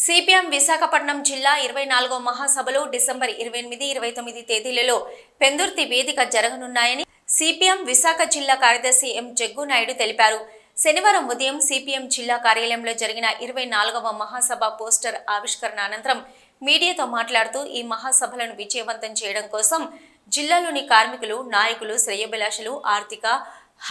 CPM Visakhapatnam జిల్లా 24వ మహాసభలో December 28, 29 తేదీలలో పెందుర్తి వేదిక జరగనున్నాయని సిపిఎం విశాఖ జిల్లా కార్యదర్శి ఎం జగ్గు నాయుడు తెలిపారు. శనివారం ఉదయం సిపిఎం జిల్లా కార్యాలయంలో జరిగిన 24వ మహాసభ పోస్టర్ ఆవిష్కరణ అనంతరం మీడియాతో మాట్లాడుతూ ఈ మహాసభలను విజయవంతం చేయడం కోసం జిల్లాలోని కార్మికులు, నాయకులు, శ్రేయోభిలాషులు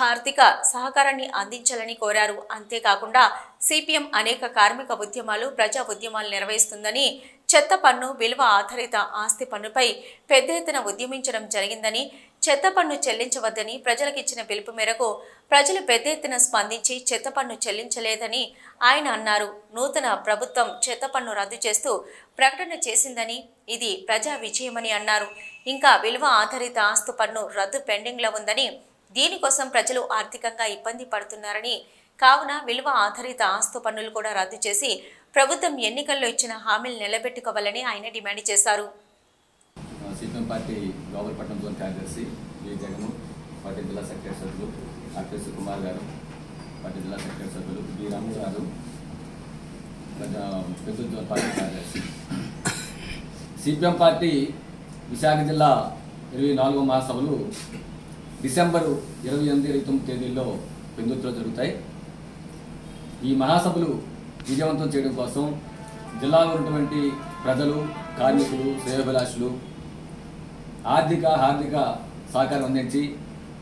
ఆర్థిక సహకారాన్ని అందించాలని కోరారు. అంతేకాకుండా సిపిఎం అనేక కార్మిక ఉద్యమాలు, ప్రజా ఉద్యమాలు నిర్వహిస్తుందని, చెత్త పన్ను, విలువ ఆధారిత ఆస్తి పన్నుపై పెద్ద ఎత్తున ఉద్యమించడం జరిగిందని, చెత్త పన్ను చెల్లించవద్దని ప్రజలకిచ్చిన పిలుపు మేరకు ప్రజలు పెద్ద ఎత్తున స్పందించి చెత్త పన్ను చెల్లించలేదని ఆయన అన్నారు. నూతన ప్రభుత్వం చెత్త పన్ను రద్దు చేస్తూ ప్రకటన చేసిందని, ఇది ప్రజా విజయమని అన్నారు. ఇంకా విలువ ఆధారిత ఆస్తి పన్ను రద్దు పెండింగ్లో ఉందని, దీనికోసం ప్రజలు ఆర్థికంగా ఇబ్బంది పడుతున్నారని, కావున విలువ ఆధారిత ఆస్తి పన్నులు కూడా రద్దు చేసి ప్రభుత్వం ఎన్నికల్లో ఇచ్చిన హామీలు నిలబెట్టుకోవాలని ఆయన డిమాండ్ చేశారు. సిపిఎం పార్టీ గోపాలపట్నం జోన్ కార్యదర్శి ఏ జగన్, పార్టీ జిల్లా సెక్రటరీ సభ్యులు ఆర్కేఎస్ కుమార్ గారు, పార్టీ జిల్లా సెక్రటరీ సభ్యులు బి రాము గారు, పెద్దూరు జోన్ పార్టీ కార్యదర్శి. సిపిఎం పార్టీ విశాఖ జిల్లా 24వ మహాసభలు డిసెంబర్ 28, 29 తేదీల్లో పెందుర్తిలో జరుగుతాయి. ఈ మహాసభలు విజయవంతం చేయడం కోసం జిల్లాలో ఉన్నటువంటి ప్రజలు, కార్మికులు, శ్రేయోభిలాషులు ఆర్థిక సహకారం అందించి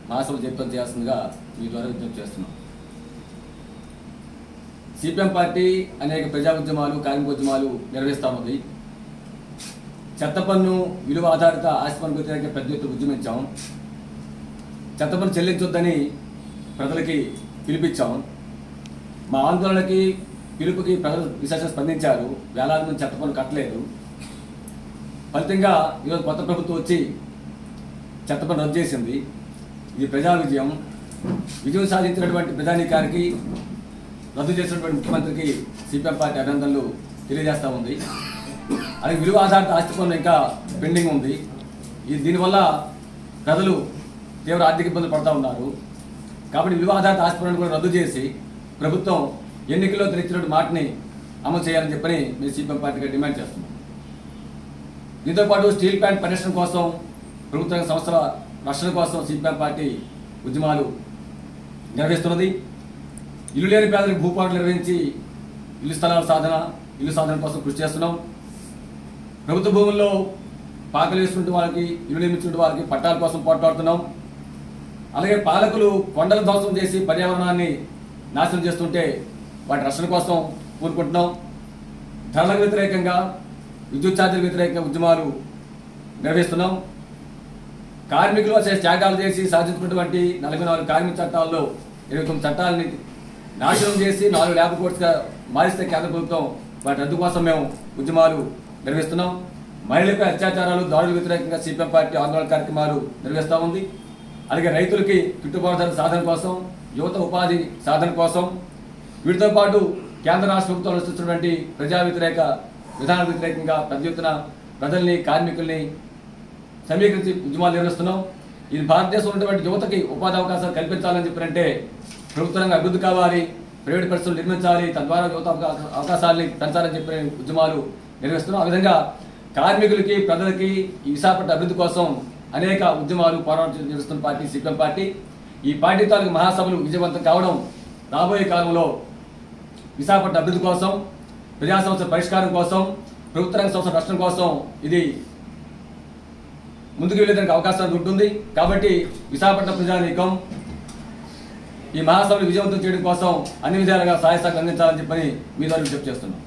మహాసభలు జయప్రదం చేయాల్సిందిగా మీ ద్వారా విజ్ఞప్తి చేస్తున్నాం. సిపిఎం పార్టీ అనేక ప్రజా ఉద్యమాలు, కార్మిక ఉద్యమాలు నిర్వహిస్తామని, చెత్త పన్ను, విలువ ఆధారిత ఆస్తి పన్ను వ్యతిరేకంగా పెద్ద ఎత్తున ఉద్యమించాం. చెత్త పన్ను చెల్లించొద్దని ప్రజలకి పిలిపించాం. మా ఆందోళనకి, పిలుపుకి ప్రజలు విశేషంగా స్పందించారు. వేలాది మంది చెత్త పన్ను కట్టలేదు. ఫలితంగా ఈరోజు కొత్త ప్రభుత్వం వచ్చి చెత్త పన్ను రద్దు చేసింది. ఇది ప్రజా విజయం. విజయం సాధించినటువంటి ప్రజానీకానికి, రద్దు చేసినటువంటి ముఖ్యమంత్రికి సిపిఎం పార్టీ అభినందనలు తెలియజేస్తూ ఉంది. అలాగే విలువ ఆధారిత ఆస్తి పన్ను ఇంకా పెండింగ్ ఉంది. దీనివల్ల ప్రజలు తీవ్ర ఆర్థిక ఇబ్బందులు పడుతూ ఉన్నారు. కాబట్టి విలువ ఆధారిత ఆస్తి పన్నును కూడా రద్దు చేసి ప్రభుత్వం ఎన్నికల్లో తెలిసినటువంటి మాటని అమలు చేయాలని చెప్పని మేము సిపిఎం పార్టీగా డిమాండ్ చేస్తున్నాం. దీంతోపాటు స్టీల్ ప్లాంట్ పరిరక్షణ కోసం, ప్రభుత్వ రంగ సంస్థల రక్షణ కోసం సిపిఎం పార్టీ ఉద్యమాలు నిర్వహిస్తున్నది. ఇల్లు లేని పేదలకు భూపాట్లు నిర్వహించి ఇల్లు సాధన కోసం కృషి చేస్తున్నాం. ప్రభుత్వ భూముల్లో పాకలు వేసుకుంటే వాళ్ళకి, ఇల్లు నిర్మించుకుంటే వాళ్ళకి పట్టాల కోసం పోట్లాడుతున్నాం. అలాగే పాలకులు కొండల ధ్వంసం చేసి పర్యావరణాన్ని నాశనం చేస్తుంటే వాటి రక్షణ కోసం కోరుకుంటున్నాం. ధరలకు వ్యతిరేకంగా, విద్యుత్ ఛార్జీలకు వ్యతిరేకంగా ఉద్యమాలు నిర్వహిస్తున్నాం. కార్మికులు అసలు త్యాగాలు చేసి సాధించుకున్నటువంటి 44 కార్మిక చట్టాల్లో 29 చట్టాలని నాశనం చేసి 4 ల్యాబ్ కోర్ట్స్గా మారిస్తే కేంద్ర ప్రభుత్వం వాటి రద్దు కోసం మేము ఉద్యమాలు నిర్వహిస్తున్నాం. మహిళలపై అత్యాచారాలు, దాడులకు వ్యతిరేకంగా సిపిఎం పార్టీ ఆందోళన కార్యక్రమాలు నిర్వహిస్తూ ఉంది. అలాగే రైతులకి గిట్టుబాటు ధర సాధన కోసం, యువత ఉపాధి సాధన కోసం, వీటితో పాటు కేంద్ర రాష్ట్ర ప్రభుత్వాలు అనుసరిస్తున్నటువంటి ప్రజా వ్యతిరేక విధానాల వ్యతిరేకంగా పెద్ద ఎత్తున ప్రజల్ని, కార్మికుల్ని సమీకరించి ఉద్యమాలు నిర్వహిస్తున్నాం. ఇది భారతదేశంలో ఉన్నటువంటి యువతకి ఉపాధి అవకాశాలు కల్పించాలని చెప్పారంటే ప్రభుత్వ రంగ అభివృద్ధి కావాలి, ప్రైవేట్ పరిశ్రమలు నిర్మించాలి, తద్వారా యువత అవకాశాలని పెంచాలని చెప్పిన ఉద్యమాలు నిర్వహిస్తున్నాం. ఆ విధంగా కార్మికులకి, ప్రజలకి ఈ విశాఖపట్నం అభివృద్ధి కోసం అనేక ఉద్యమాలు, పోరాటాలు నిర్వహిస్తున్న పార్టీ సిపిఎం పార్టీ. ఈ పార్టీ తాలూకు మహాసభలు విజయవంతం కావడం రాబోయే కాలంలో విశాఖపట్నం అభివృద్ధి కోసం, ప్రజా సమస్యల పరిష్కారం కోసం, ప్రభుత్వ రంగ సంస్థల రక్షణ కోసం ఇది ముందుకు వెళ్ళేదానికి అవకాశం ఉంటుంది. కాబట్టి విశాఖపట్నం ప్రజానీకం ఈ మహాసభలు విజయవంతం చేయడం కోసం అన్ని విధాలుగా సహాయ సహకారం అందించాలని చెప్పని మీ ద్వారా విజ్ఞప్తి చేస్తున్నాం.